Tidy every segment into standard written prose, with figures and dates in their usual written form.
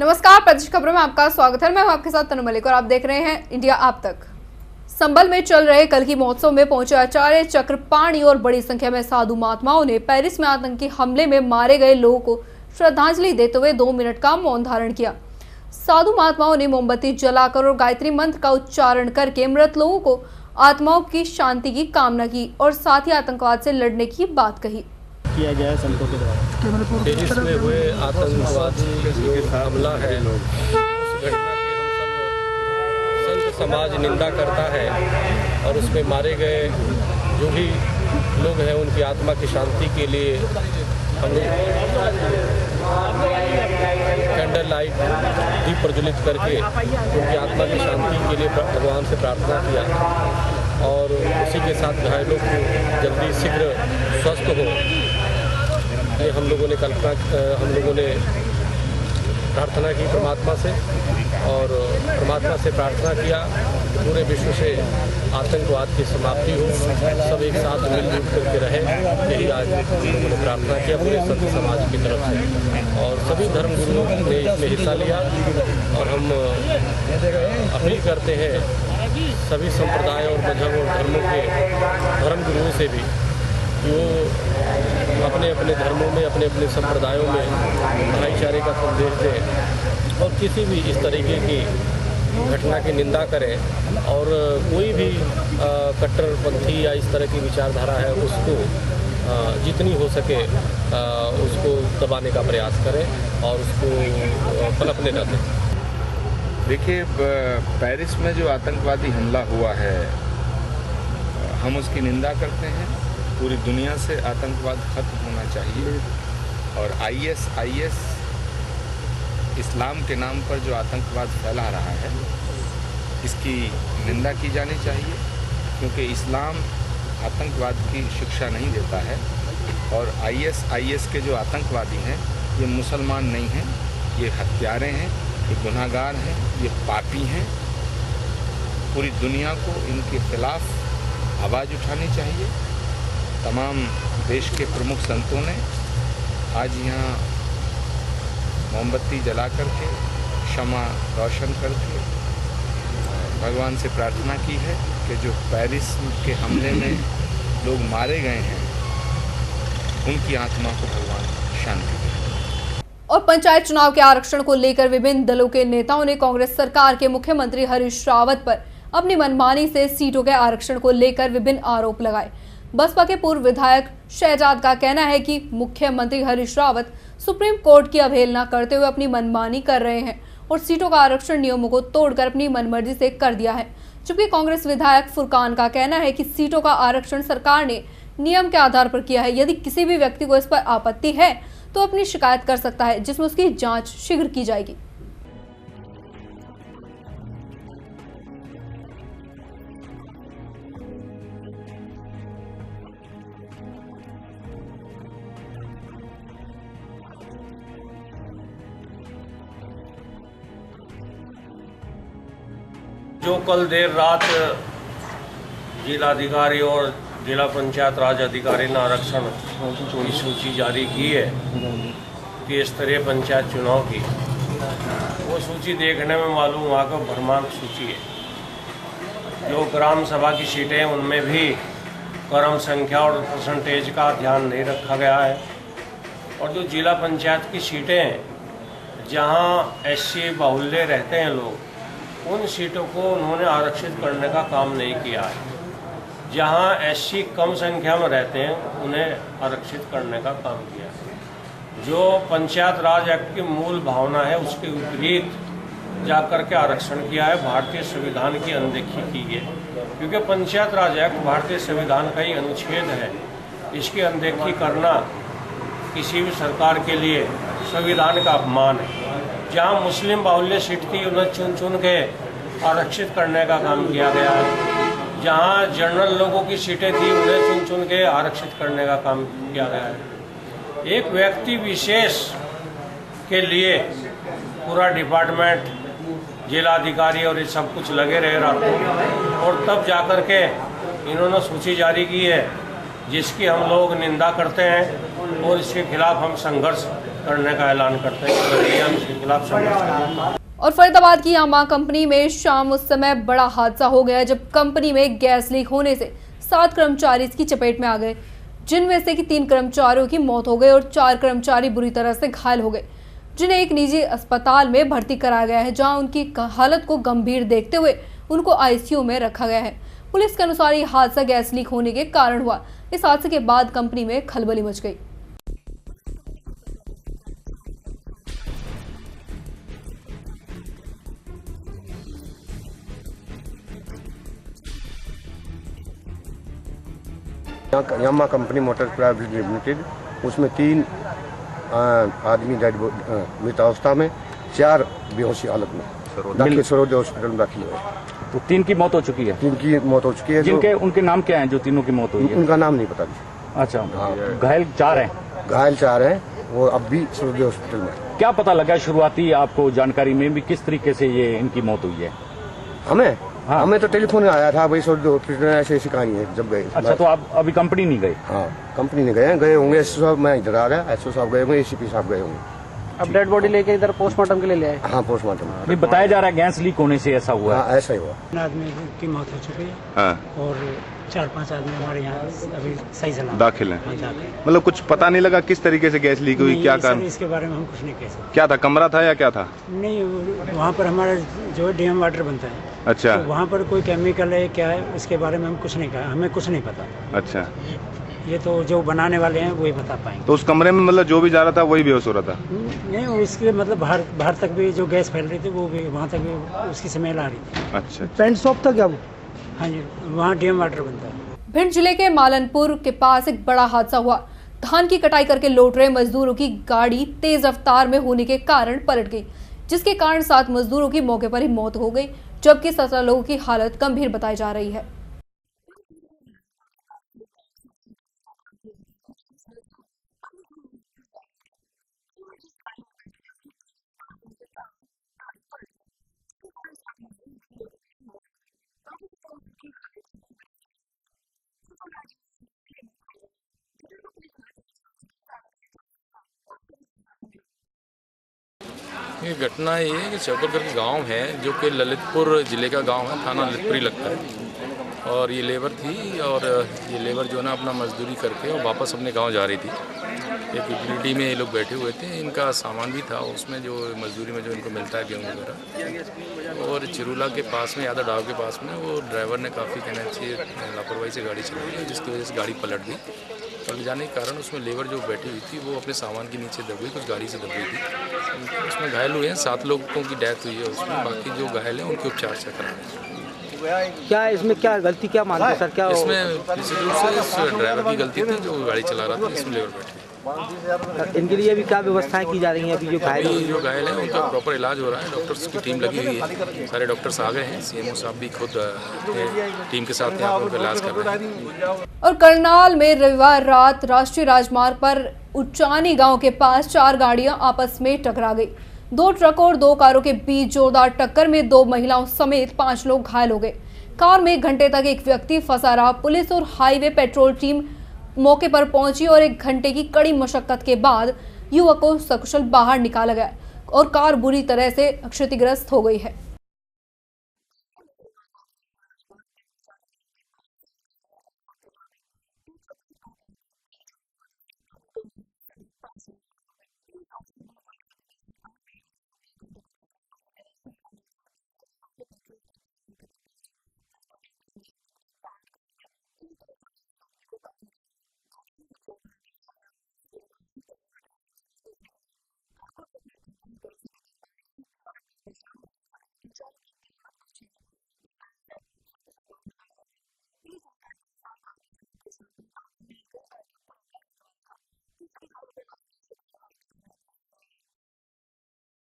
नमस्कार, प्रदेश खबरों में आपका स्वागत है। मैं हूं आपके साथ तनु मलिक और आप देख रहे हैं इंडिया आप तक। संबल में चल रहे कल्कि महोत्सव में पहुंचे आचार्य चक्रपाणी और बड़ी संख्या में साधु महात्माओं ने पेरिस में आतंकी हमले में मारे गए लोगों को श्रद्धांजलि देते हुए 2 मिनट का मौन धारण किया। साधु महात्माओं ने मोमबत्ती जलाकर और गायत्री मंत्र का उच्चारण करके मृत लोगों को आत्माओं की शांति की कामना की और साथ ही आतंकवाद से लड़ने की बात कही। किया गया है संतों के द्वारा पेरिस में हुए आतंकवादी हमला है, उस घटना की हम सब संत समाज निंदा करता है और उसमें मारे गए जो भी लोग हैं उनकी आत्मा की शांति के लिए हम कैंडल लाइट दीप प्रज्वलित करके उनकी आत्मा की शांति के लिए भगवान से प्रार्थना किया और उसी के साथ घायलों को जल्दी शीघ्र स्वस्थ हो ये हम लोगों ने प्रार्थना की परमात्मा से और परमात्मा से प्रार्थना किया कि पूरे विश्व से आतंकवाद की समाप्ति हो, सब एक साथ मिलजुल करके रहे। यही आज हम लोगों ने प्रार्थना किया पूरे संत समाज की तरफ से और सभी धर्म गुरुओं ने इसमें हिस्सा लिया और हम अपील करते हैं सभी संप्रदाय और मजहब और धर्मों के धर्म गुरुओं से भी कि वो अपने अपने धर्मों में अपने अपने संप्रदायों में भाईचारे का संदेश दें और किसी भी इस तरीके की घटना की निंदा करें और कोई भी कट्टरपंथी या इस तरह की विचारधारा है उसको जितनी हो सके उसको दबाने का प्रयास करें और उसको पनपने न दें। देखिए, पेरिस में जो आतंकवादी हमला हुआ है हम उसकी निंदा करते हैं। पूरी दुनिया से आतंकवाद खत्म होना चाहिए और आईएस इस्लाम के नाम पर जो आतंकवाद फैला रहा है इसकी निंदा की जानी चाहिए क्योंकि इस्लाम आतंकवाद की शिक्षा नहीं देता है और आईएस के जो आतंकवादी हैं ये मुसलमान नहीं हैं, ये हत्यारे हैं, ये गुनाहगार हैं, ये पापी हैं। पूरी दुनिया को इनके खिलाफ आवाज़ उठानी चाहिए। तमाम देश के प्रमुख संतों ने आज यहाँ मोमबत्ती जला करके क्षमा रोशन करके भगवान से प्रार्थना की है कि जो पेरिस के हमले में लोग मारे गए हैं उनकी आत्मा को भगवान शांति दे। और पंचायत चुनाव के आरक्षण को लेकर विभिन्न दलों के नेताओं ने कांग्रेस सरकार के मुख्यमंत्री हरीश रावत पर अपनी मनमानी से सीटों के आरक्षण को लेकर विभिन्न आरोप लगाए। बसपा के पूर्व विधायक शहजाद का कहना है कि मुख्यमंत्री हरीश रावत सुप्रीम कोर्ट की अवहेलना करते हुए अपनी मनमानी कर रहे हैं और सीटों का आरक्षण नियमों को तोड़कर अपनी मनमर्जी से कर दिया है। जबकि कांग्रेस विधायक फुरकान का कहना है कि सीटों का आरक्षण सरकार ने नियम के आधार पर किया है। यदि किसी भी व्यक्ति को इस पर आपत्ति है तो अपनी शिकायत कर सकता है, जिसमें उसकी जांच शीघ्र की जाएगी। जो कल देर रात जिलाधिकारी और जिला पंचायत राज अधिकारी ने आरक्षण की सूची जारी की है कि स्तरीय पंचायत चुनाव की, वो सूची देखने में मालूम हुआ कि भ्रमांक सूची है। जो ग्राम सभा की सीटें हैं उनमें भी क्रम संख्या और परसेंटेज का ध्यान नहीं रखा गया है और जो जिला पंचायत की सीटें हैं जहाँ एससी बाहुल्य रहते हैं लोग, उन सीटों को उन्होंने आरक्षित करने का काम नहीं किया है। जहां एससी कम संख्या में रहते हैं उन्हें आरक्षित करने का काम किया है। जो पंचायत राज एक्ट की मूल भावना है उसके विपरीत जाकर के आरक्षण किया है, भारतीय संविधान की अनदेखी की है। क्योंकि पंचायत राज एक्ट भारतीय संविधान का ही अनुच्छेद है, इसकी अनदेखी करना किसी भी सरकार के लिए संविधान का अपमान है। जहाँ मुस्लिम बाहुल्य सीट थी उन्हें चुन चुन के आरक्षित करने का काम किया गया है। जहाँ जनरल लोगों की सीटें थी उन्हें चुन चुन के आरक्षित करने का काम किया गया है। एक व्यक्ति विशेष के लिए पूरा डिपार्टमेंट, जिलाधिकारी और ये सब कुछ लगे रहे रातों और तब जाकर के इन्होंने सूची जारी की है जिसकी हम लोग निंदा करते हैं और इसके खिलाफ हम संघर्ष करने का ऐलान करते हैं कि हम इसके खिलाफ संघर्ष करेंगे। और फरीदाबाद की यामा कंपनी में शाम उस समय बड़ा हादसा हो गया जब कंपनी में गैस लीक होने से 7 कर्मचारी इसकी चपेट में आ गए, जिनमें से कि 3 कर्मचारियों की मौत हो गई और 4 कर्मचारी बुरी तरह से घायल हो गए, जिन्हें एक निजी अस्पताल में भर्ती कराया गया है, जहां उनकी हालत को गंभीर देखते हुए उनको आईसीयू में रखा गया है। पुलिस के अनुसार ये हादसा गैस लीक होने के कारण हुआ। इस हादसे के बाद कंपनी में खलबली मच गई। यामा कंपनी मोटर प्राइवेट लिमिटेड, उसमें 3 आदमी डेड मृत अवस्था में, 4 बेहोशी हालत में दाखिल सरोज हॉस्पिटल में दाखिल हुए। तो 3 की मौत हो चुकी है। 3 की मौत हो चुकी है। जिनके उनके नाम क्या हैं जो तीनों की मौत हुई है? उनका नाम नहीं पता। अच्छा, घायल 4 हैं। घायल 4 हैं, वो अब भी सरोज हॉस्पिटल में। क्या पता लगा शुरुआती आपको जानकारी में भी किस तरीके से ये इनकी मौत हुई है? हमें तो टेलीफोन आया था, भाई सरोज हॉस्पिटल में ऐसी कहानी है जब गए। अच्छा, तो आप अभी कंपनी नहीं गए? हाँ, कंपनी नहीं गए होंगे। एसओ साहब, मैं इधर आ गया, एसओ साहब गए होंगे, एसीपी साहब गए होंगे। अब डेड बॉडी लेके इधर पोस्टमार्टम के लिए ले आए? हाँ, पोस्टमार्टम। अभी बताया जा रहा है गैस लीक होने से ऐसा हुआ है। हाँ, ऐसा ही हुआ। आदमी की मौत हो चुकी है। हाँ। और 4-5 आदमी हमारे यहाँ अभी सही सलामत दाखिल हैं। हाँ, दाखिल। मतलब कुछ पता नहीं लगा किस तरीके से गैस लीक हुई, क्या कारण? इसके बारे में हम कुछ नहीं कह सकते। क्या था, कमरा था या क्या था? नहीं, वहाँ पर हमारा जो है डीएम वाटर बनता है। अच्छा। तो वहाँ पर कोई केमिकल है क्या है, इसके बारे में हम कुछ नहीं कहा, हमें कुछ नहीं पता। अच्छा, ये तो जो बनाने वाले हैं वही बता पाएंगे। तो उस कमरे में मतलब जो भी जा रहा था वही बेहोश हो रहा था? नहीं, उसके मतलब बाहर तक भी जो गैस फैल रही थी वो भी वहाँ तक भी उसकी स्मेल आ रही थी। अच्छा। पेंट शॉप था क्या वो? हाँ जी, वहाँ डीएम वाटर बनता है। भिंड जिले के मालनपुर के पास एक बड़ा हादसा हुआ। धान की कटाई करके लौट रहे मजदूरों की गाड़ी तेज रफ्तार में होने के कारण पलट गई, जिसके कारण 7 मजदूरों की मौके पर ही मौत हो गई, जबकि 17 लोगों की हालत गंभीर बताई जा रही है। ये घटना ये है कि चौकरकर के गांव है जो कि ललितपुर ज़िले का गांव है, थाना ललितपुर लगता है। और ये लेबर थी और ये लेबर जो है ना अपना मजदूरी करके और वापस अपने गांव जा रही थी। एक यूटिलिटी में ये लोग बैठे हुए थे, इनका सामान भी था उसमें जो मजदूरी में जो इनको मिलता है गेहूँ वगैरह। और चिरूला के पास में, यादव डाव के पास में, वो ड्राइवर ने काफ़ी कहना चाहिए लापरवाही से गाड़ी चलाई, जिसकी वजह से गाड़ी पलट गई। पलट जाने के कारण उसमें लेबर जो बैठी हुई थी वो अपने सामान के नीचे दब गई, कुछ गाड़ी से दब गई थी। उसमें घायल हुए हैं, 7 लोगों की डेथ हुई है उसमें, बाकी जो घायल हैं उनके उपचार से करा रहे हैं। क्या इसमें क्या गलती क्या मानते हैं सर? क्या इसमें निश्चित रूप से इस ड्राइवर की गलती थी जो गाड़ी चला रहा था, इसमें लेबर बैठी। इनके लिए भी क्या व्यवस्थाएं की जा रही हैं? अभी जो घायल हैं उनका प्रॉपर इलाज हो रहा है, डॉक्टर्स की टीम लगी हुई है, सारे डॉक्टर्स आ गए हैं, सीएमओ साहब भी खुद टीम के साथ यहाँ पर इलाज कर रहे हैं। और करनाल में रविवार रात राष्ट्रीय राजमार्ग पर उच्चानी गांव के पास 4 गाड़ियां आपस में टकरा गई। 2 ट्रक और 2 कारों के बीच जोरदार टक्कर में 2 महिलाओं समेत 5 लोग घायल हो गए। कार में 1 घंटे तक एक व्यक्ति फंसा रहा। पुलिस और हाईवे पेट्रोल टीम मौके पर पहुंची और 1 घंटे की कड़ी मशक्कत के बाद युवक को सकुशल बाहर निकाला गया और कार बुरी तरह से क्षतिग्रस्त हो गई है।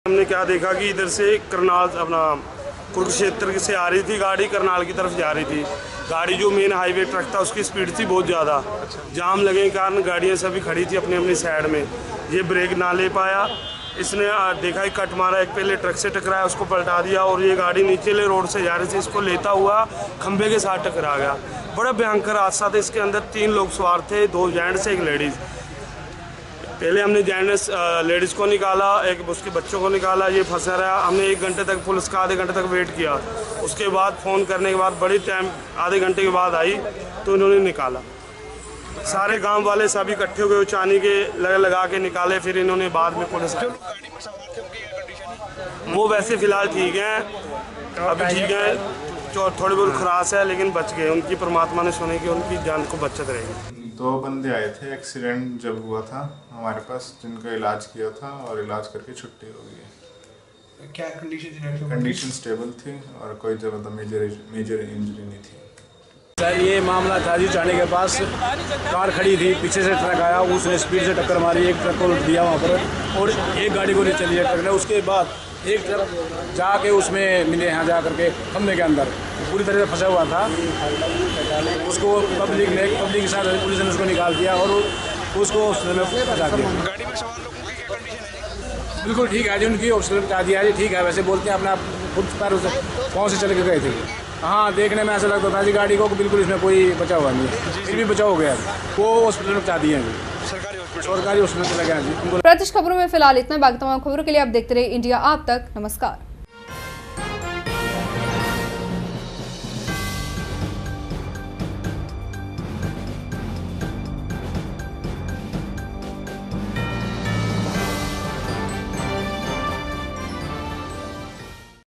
हमने क्या देखा कि इधर से करनाल अपना कुरुक्षेत्र से आ रही थी गाड़ी, करनाल की तरफ जा रही थी गाड़ी। जो मेन हाईवे ट्रक था उसकी स्पीड थी बहुत ज़्यादा, जाम लगने के कारण गाड़ियाँ सभी खड़ी थी अपनी अपनी साइड में। ये ब्रेक ना ले पाया, इसने देखा कि कट मारा, एक पहले ट्रक से टकराया, उसको पलटा दिया और ये गाड़ी नीचे रोड से जा रही थी, इसको लेता हुआ खंभे के साथ टकरा गया। बड़ा भयंकर हादसा था। इसके अंदर 3 लोग सवार थे, 2 जेंट्स 1 लेडीज़। पहले हमने जेंट्स लेडीज़ को निकाला, एक उसके बच्चों को निकाला, ये फंसा रहा। हमने 1 घंटे तक पुलिस का आधे घंटे तक वेट किया। उसके बाद फ़ोन करने के बाद बड़ी टाइम आधे घंटे के बाद आई तो इन्होंने निकाला। सारे गांव वाले सभी इकट्ठे हो गए, चानी के लगा के निकाले। फिर इन्होंने बाद में पुलिस वो वैसे फ़िलहाल ठीक हैं, अभी ठीक है, थोड़ी बहुत खराश है लेकिन बच गए। उनकी परमात्मा ने सुनी कि उनकी जान को बचत रहेगी। 2 बंदे आए थे, एक्सीडेंट जब हुआ था हमारे पास, जिनका इलाज किया था और इलाज करके छुट्टी हो गई है। क्या कंडीशन? कंडीशन स्टेबल थी और कोई ज़्यादा मेजर इंजरी नहीं थी। सर ये मामला था जी, चाने के पास कार खड़ी थी, पीछे से ट्रक आया, उसने स्पीड से टक्कर मारी, एक ट्रक को उल्ट दिया वहाँ पर और एक गाड़ी को नहीं चली है ट्रक ने। उसके बाद एक ट्रक जाके उसमें मिले यहाँ जा करके खम्भे के अंदर पूरी तरह से फंसा हुआ था। उसको पब्लिक के साथ पुलिस ने उसको निकाल दिया और उसको हॉस्पिटल में पहुँचा दिया। गाड़ी में सवार लोगों की क्या कंडीशन है? बिल्कुल ठीक है जी, उनकी हॉस्पिटल में पहुँचा दिया जी, ठीक है। वैसे बोलते हैं अपना खुद पैरों से पाँव से चल के गए थे। हाँ, देखने में ऐसा लगता था जी गाड़ी को बिल्कुल इसमें कोई बचाव हुआ नहीं है, फिर भी बचाव हो गया। वो हॉस्पिटल में पहुँचा दिए हैं जी, सरकारी हॉस्पिटल से लगे हैं जी। प्रतिश खबरों में फिलहाल इतना। बाकी तमाम खबरों के लिए आप देखते रहे इंडिया आप तक। नमस्कार।